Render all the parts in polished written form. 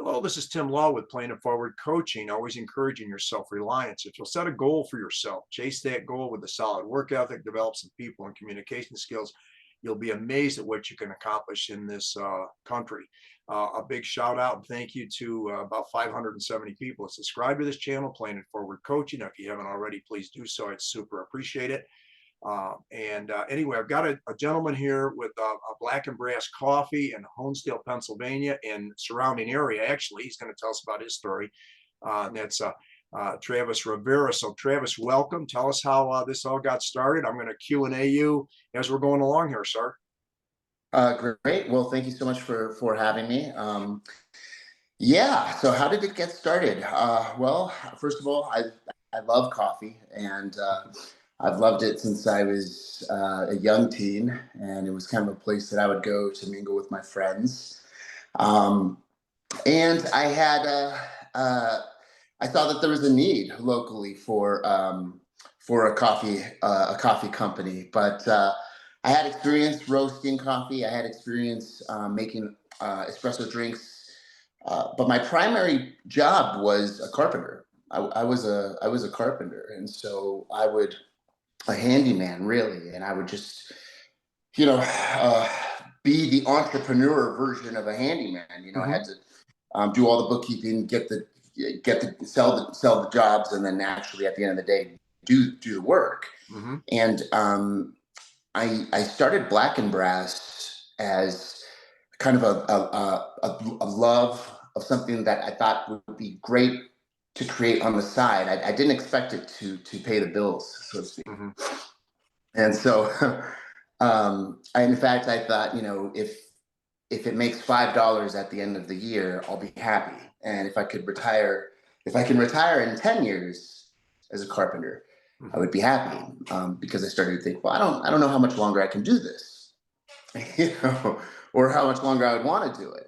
Hello, this is Tim Law with Playing It Forward Coaching, always encouraging your self-reliance. If you'll set a goal for yourself, chase that goal with a solid work ethic, develop some people and communication skills, you'll be amazed at what you can accomplish in this country. A big shout out and thank you to about 570 people that subscribe to this channel, Playing It Forward Coaching. If you haven't already, please do so. I'd super appreciate it. Anyway, I've got a gentleman here with a Black and Brass Coffee in Honesdale, Pennsylvania, and surrounding area. Actually, he's going to tell us about his story. And that's Travis Rivera. So, Travis, welcome. Tell us how this all got started. I'm going to Q&A you as we're going along here, sir. Great. Well, thank you so much for having me. Yeah. So, how did it get started? Well, first of all, I love coffee, and I've loved it since I was a young teen, and it was kind of a place that I would go to mingle with my friends. And I saw that there was a need locally for a coffee company. But I had experience roasting coffee. I had experience making espresso drinks. But my primary job was a carpenter. I was a carpenter, and so a handyman, really, and I would just, be the entrepreneur version of a handyman. I had to do all the bookkeeping, get the sell the jobs, and then actually at the end of the day do the work. And I started Black and Brass as kind of a love of something that I thought would be great to create on the side. I didn't expect it to pay the bills, so to speak. And so, in fact, I thought, if it makes $5 at the end of the year, I'll be happy. And if I can retire in 10 years as a carpenter, I would be happy. Because I started to think, well, I don't know how much longer I can do this, or how much longer I would want to do it.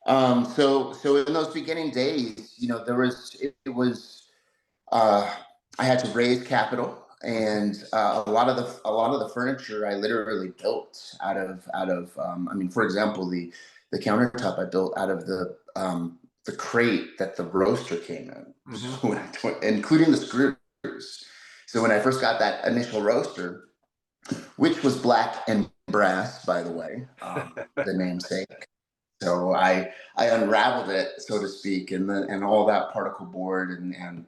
So in those beginning days, I had to raise capital, and a lot of the furniture I literally built out of for example, the countertop I built out of the crate that the roaster came in, so including the screws. So when I first got that initial roaster, which was Black and Brass, by the way, the namesake. So I unraveled it, so to speak, and all that particle board and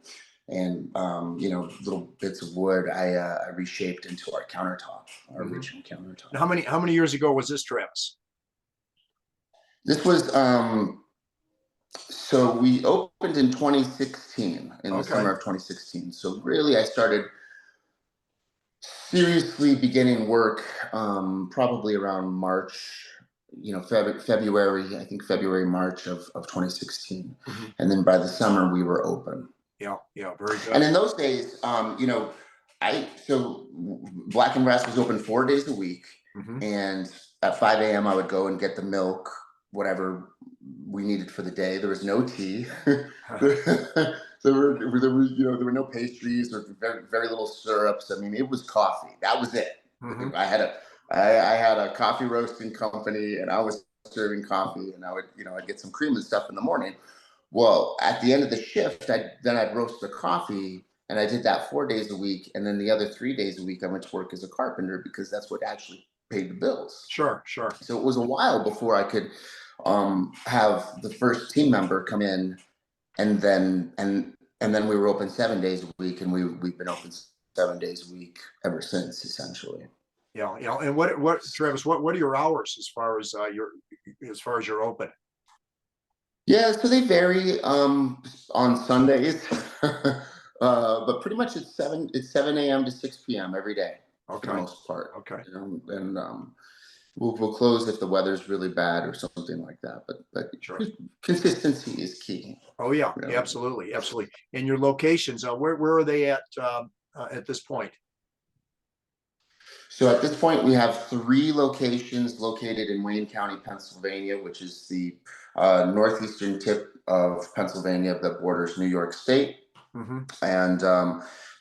little bits of wood I reshaped into our countertop, our original countertop. Now, how many years ago was this, Travis? This was so we opened in 2016, in the summer of 2016. So really, I started seriously beginning work probably around March. February, I think February, March of 2016. And then by the summer we were open. Yeah, very good. And in those days, so Black and Brass was open 4 days a week. And at 5 a.m. I would go and get the milk, whatever we needed for the day. There was no tea. There were no pastries or very, very little syrups. I mean, it was coffee. That was it. I had a coffee roasting company, and I was serving coffee, and I'd get some cream and stuff in the morning. Well, at the end of the shift, I'd roast the coffee, and I did that 4 days a week. And then the other 3 days a week, I went to work as a carpenter, because that's what actually paid the bills. Sure. So it was a while before I could have the first team member come in, and then we were open 7 days a week, and we've been open 7 days a week ever since, essentially. Yeah. And what Travis, what are your hours as far as you're open? Yeah, so they vary on Sundays, but pretty much it's 7 a.m. to 6 p.m. every day, for the most part. Okay. And we'll close if the weather's really bad or something like that. But sure. Consistency is key. Oh yeah, absolutely. And your locations, where are they at this point? So at this point, we have 3 locations located in Wayne County, Pennsylvania, which is the northeastern tip of Pennsylvania that borders New York State. And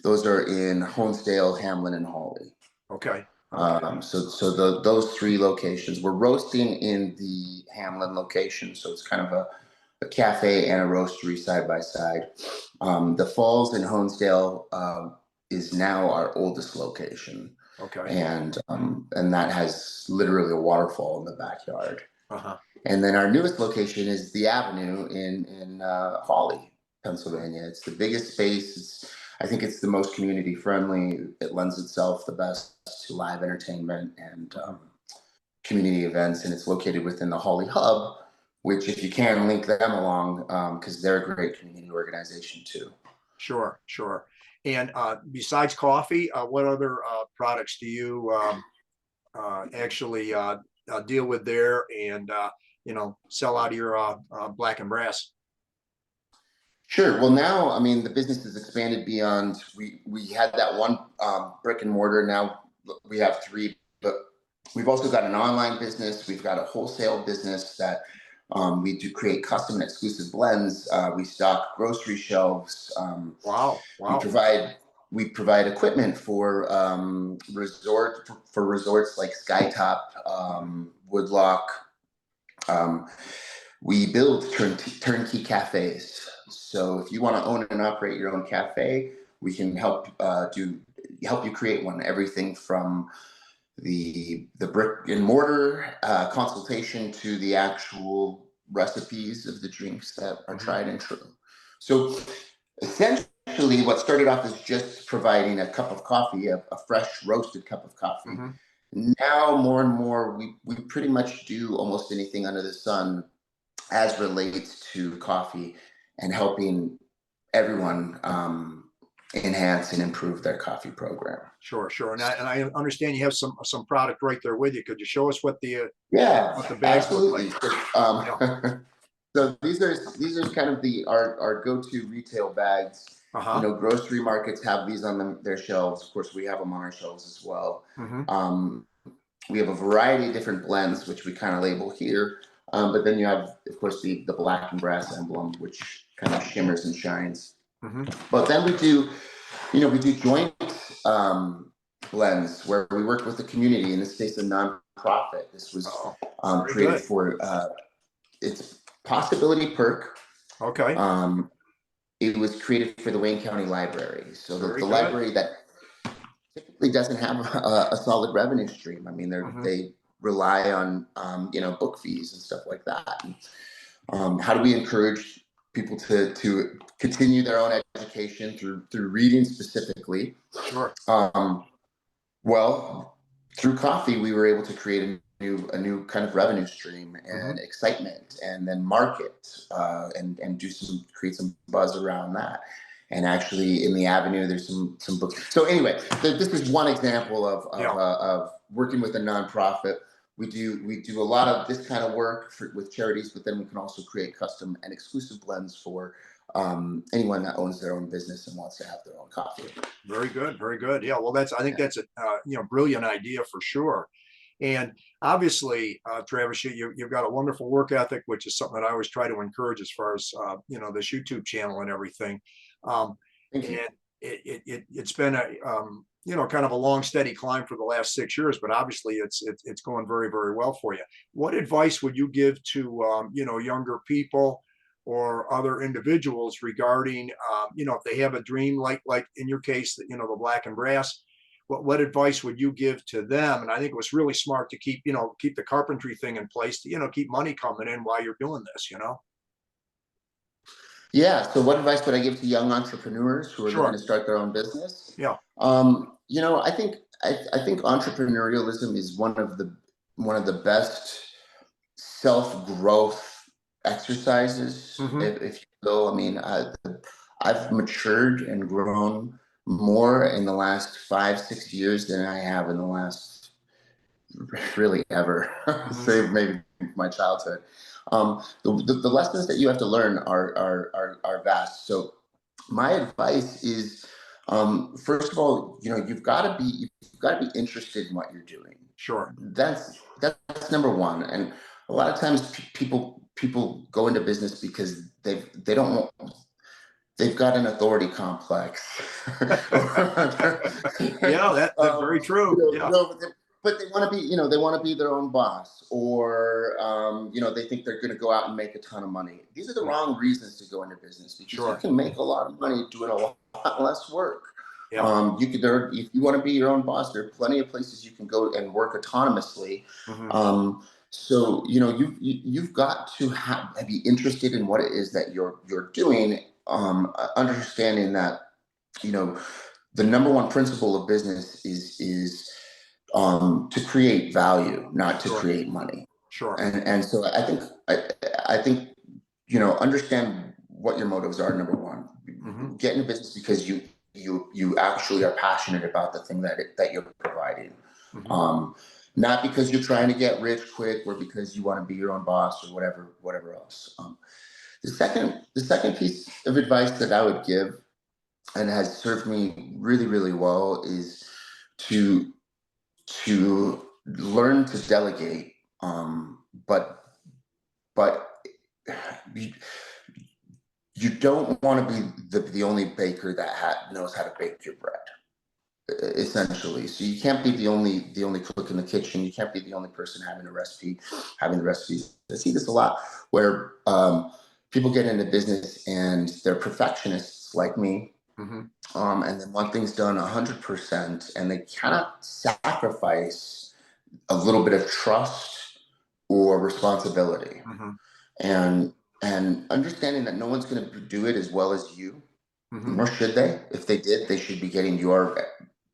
those are in Honesdale, Hamlin, and Hawley. Okay. So those 3 locations. We're roasting in the Hamlin location, so it's kind of a cafe and a roastery side by side. The Falls in Honesdale is now our oldest location, Okay. and that has literally a waterfall in the backyard. Uh-huh. And then our newest location is the Avenue in Hawley, Pennsylvania. It's the biggest space. I think it's the most community friendly. It lends itself the best to live entertainment and community events, and it's located within the Hawley Hub, which, if you can, link them along, because they're a great community organization too. Sure, sure. And besides coffee, what other products do you actually deal with there, and sell out of your black and brass? Sure. Well, now, I mean, the business has expanded beyond. We had that one brick and mortar. Now we have three, but we've also got an online business. We've got a wholesale business that we do create custom and exclusive blends. We stock grocery shelves. Wow, We wow. provide equipment for resorts like Skytop, Woodlock. We build turnkey cafes. So if you want to own and operate your own cafe, we can help you create one. Everything from the brick and mortar consultation to the actual recipes of the drinks that are tried and true. So essentially, what started off as just providing a cup of coffee, a fresh roasted cup of coffee. Now more and more, we pretty much do almost anything under the sun as relates to coffee, and helping everyone enhance and improve their coffee program. Sure, sure. And I understand you have some product right there with you. Could you show us what the bags absolutely. look like? So these are kind of our go-to retail bags. Grocery markets have these on their shelves. Of course, we have them on our shelves as well. We have a variety of different blends, which we kind of label here. But then you have, of course, the black and brass emblem, which kind of shimmers and shines. But then we do joint blends where we work with the community. In this case, a nonprofit. This was created for it's Possibility Perk. Okay. It was created for the Wayne County Library. So the library that typically doesn't have a solid revenue stream. I mean, they rely on book fees and stuff like that. And, how do we encourage people to continue their own education through reading specifically? Sure. Well, through coffee, we were able to create a new kind of revenue stream and excitement, and then market and create some buzz around that. And actually, in the Avenue, there's some books. So anyway, this is one example of working with a nonprofit. We do a lot of this kind of work with charities, but then we can also create custom and exclusive blends for anyone that owns their own business and wants to have their own coffee. Very good, very good. Yeah, well, I think that's a brilliant idea for sure. And obviously, Travis, you've got a wonderful work ethic, which is something that I always try to encourage as far as this YouTube channel and everything. And it's been a kind of a long, steady climb for the last 6 years, but obviously it's going very, very well for you. What advice would you give to younger people or other individuals regarding if they have a dream like in your case, the black and brass? What advice would you give to them? And I think it was really smart to keep the carpentry thing in place to keep money coming in while you're doing this. Yeah. So what advice would I give to young entrepreneurs who are looking to start their own business? Yeah. I think entrepreneurialism is one of the best self-growth exercises, if you will. I mean, I've matured and grown more in the last 5-6 years than I have in the last really ever, save maybe my childhood. The lessons that you have to learn are vast. So my advice is, first of all, you've got to be interested in what you're doing. Sure. That's number one. And a lot of times people go into business because they've got an authority complex. Yeah, that's very true. but they want to be, they want to be their own boss, or they think they're going to go out and make a ton of money. These are the Yeah. wrong reasons to go into business, because you Sure. can make a lot of money doing a lot less work. Yeah. If you want to be your own boss, there are plenty of places you can go and work autonomously. Mm-hmm. So you've got to be interested in what it is that you're doing. Understanding that the number one principle of business is to create value, not to Sure. create money. Sure. And so I think understand what your motives are. Number one, Mm-hmm. get into business because you actually are passionate about the thing that you're providing. Mm-hmm. Not because you're trying to get rich quick, or because you want to be your own boss, or whatever else. The second piece of advice that I would give, and has served me really, really well, is to learn to delegate. But you, you don't want to be the only baker that knows how to bake your bread, essentially. So you can't be the only cook in the kitchen. You can't be the only person having the recipes. I see this a lot, where people get into business and they're perfectionists like me. Mm-hmm. And then want things done 100%, and they cannot sacrifice a little bit of trust or responsibility. Mm-hmm. And understanding that no one's going to do it as well as you, Mm-hmm. nor should they. If they did, they should be getting your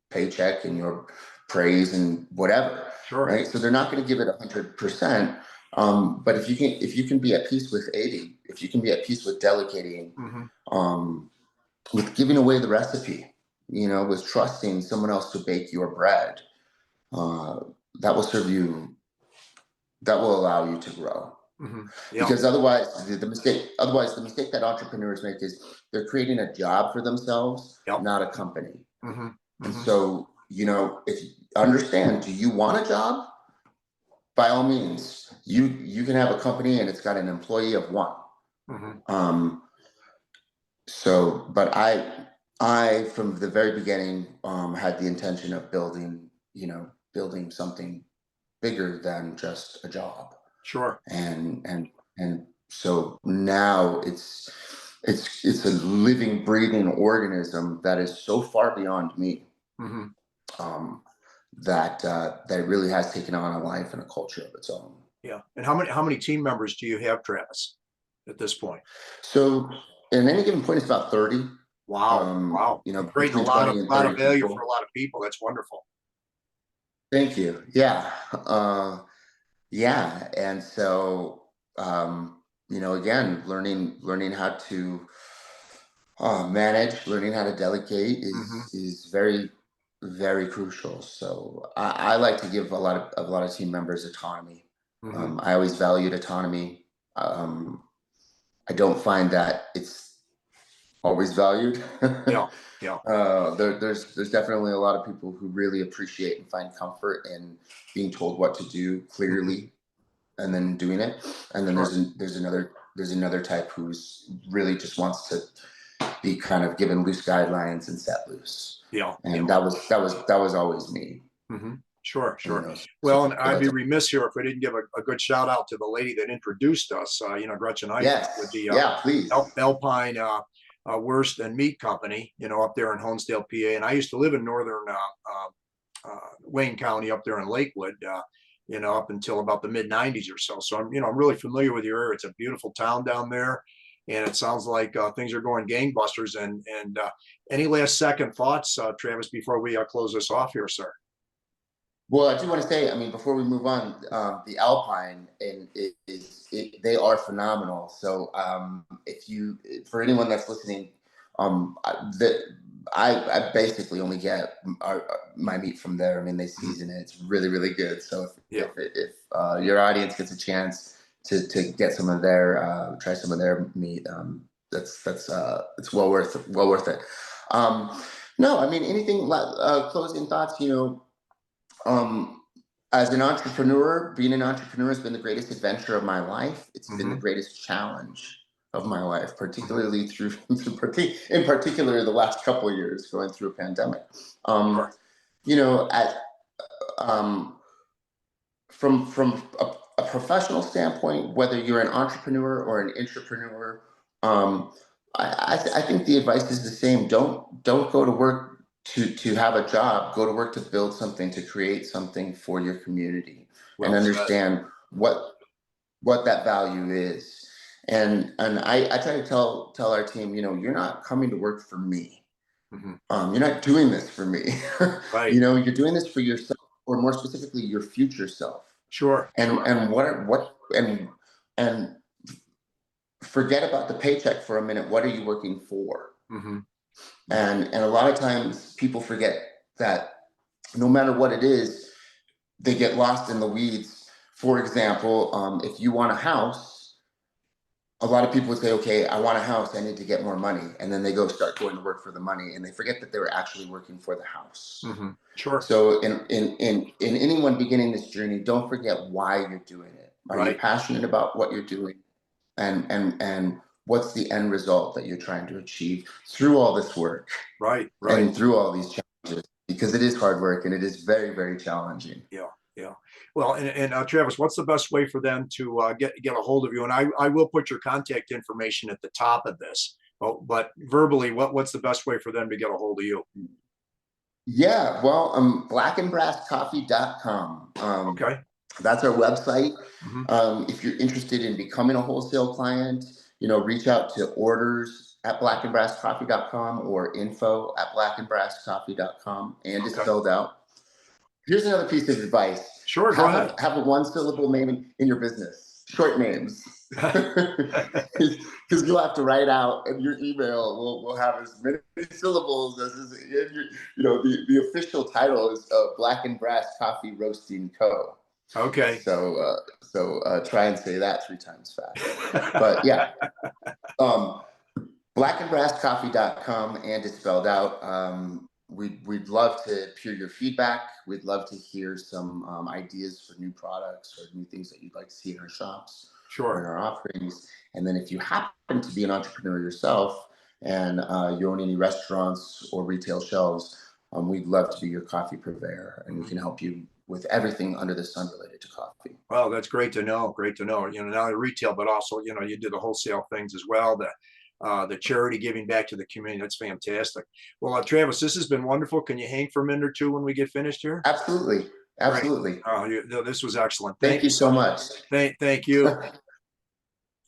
paycheck and your praise and whatever, Sure. right? So they're not going to give it 100%. But if you can be at peace with 80, if you can be at peace with delegating, Mm-hmm. with giving away the recipe, with trusting someone else to bake your bread, that will serve you. That will allow you to grow. Mm-hmm. Yeah. Because otherwise, the mistake that entrepreneurs make is they're creating a job for themselves, Yep. not a company. Mm-hmm. And Mm-hmm. so, if you understand, do you want a job? By all means, you can have a company and it's got an employee of one. Mm-hmm. But I from the very beginning had the intention of building something bigger than just a job. Sure. And so now it's a living, breathing organism that is so far beyond me, Mm-hmm. that it really has taken on a life and a culture of its own. Yeah. And how many team members do you have, Travis, at this point? So at any given point, it's about 30. Wow. Wow. You're creating a Between lot 20 of and lot of 30 value people. for a lot of people. That's wonderful. Thank you. Yeah. Yeah. And so, again, learning how to manage, learning how to delegate Mm-hmm. is very, very crucial. So I like to give a lot of team members autonomy. Mm-hmm. I always valued autonomy. I don't find that it's always valued. Yeah. Yeah. There's definitely a lot of people who really appreciate and find comfort in being told what to do Mm-hmm. clearly and then doing it. And then Sure. there's another type who's really just wants to be kind of given loose guidelines and set loose. Yeah. And Yeah. that was always me. Mm-hmm. Sure. Sure. So Well, and I'd be that's, remiss here if I didn't give a good shout out to the lady that introduced us. Gretchen Ice with yes, the yeah, please. Alpine Wurst and Meat Company. Up there in Honesdale, PA. And I used to live in northern Wayne County, up there in Lakewood. Up until about the mid '90s or so. So I'm really familiar with your area. It's a beautiful town down there, and it sounds like things are going gangbusters. And any last second thoughts, Travis, before we close this off here, sir? Well, I do want to say, I mean, before we move on, the Alpine they are phenomenal. So for anyone that's listening, I basically only get my meat from there. I mean, they season it; it's really, really good. So Yeah. if your audience gets a chance to get some of their try some of their meat, that's it's well worth it. No, I mean, anything closing thoughts, as an entrepreneur, being an entrepreneur has been the greatest adventure of my life. It's been the Mm-hmm. greatest challenge of my life, Mm-hmm. particularly in particular, the last couple of years going through a pandemic. Sure. At from a professional standpoint, whether you're an entrepreneur or an intrapreneur, I think the advice is the same. Don't go to work to have a job. Go to work to build something, to create something for your community, and Well said. understand what that value is. And I try to tell our team, you're not coming to work for me. Hmm. You're not doing this for me. Right. You're doing this for yourself, or more specifically, your future self. Sure. And Sure. and forget about the paycheck for a minute. What are you working for? Hmm. And a lot of times people forget that no matter what it is, they get lost in the weeds. For example, if you want a house, a lot of people would say, okay, I want a house, I need to get more money. And then they start going to work for the money, and they forget that they were actually working for the house. Hmm. Sure. So in anyone beginning this journey, don't forget why you're doing it. Are you Right. passionate about what you're doing? And what's the end result that you're trying to achieve through all this work Right. Right. and through all these challenges? Because it is hard work, and it is very, very challenging. Yeah, yeah. Well, and Travis, what's the best way for them to get a hold of you? And I will put your contact information at the top of this. But verbally, what's the best way for them to get a hold of you? Yeah, well, blackandbrasscoffee.com. Okay. That's our website. Hmm. If you're interested in becoming a wholesale client, reach out to orders@blackandbrasscoffee.com or info@blackandbrasscoffee.com, and it's Okay. spelled out. Here's another piece of advice. Sure. Go ahead. Have a one-syllable name in your business. Short names. Because you'll have to write out, and your email will have as many syllables as is the official title is Black and Brass Coffee Roasting Co. Okay. So try and say that 3 times fast. But yeah, blackandbrasscoffee.com, and it's spelled out. We'd love to hear your feedback. We'd love to hear some ideas for new products or new things that you'd like to see in our shops or in Sure. our offerings. And then if you happen to be an entrepreneur yourself and you own any restaurants or retail shelves, we'd love to be your coffee purveyor, and we can help you with everything under the sun related to coffee. Well, that's great to know. Great to know. Not only retail, but also you do the wholesale things as well. The charity giving back to the community. That's fantastic. Well, Travis, this has been wonderful. Can you hang for a minute or two when we get finished here? Absolutely. Great. Absolutely. This was excellent. Thank Thank you you so so. much. Thank you.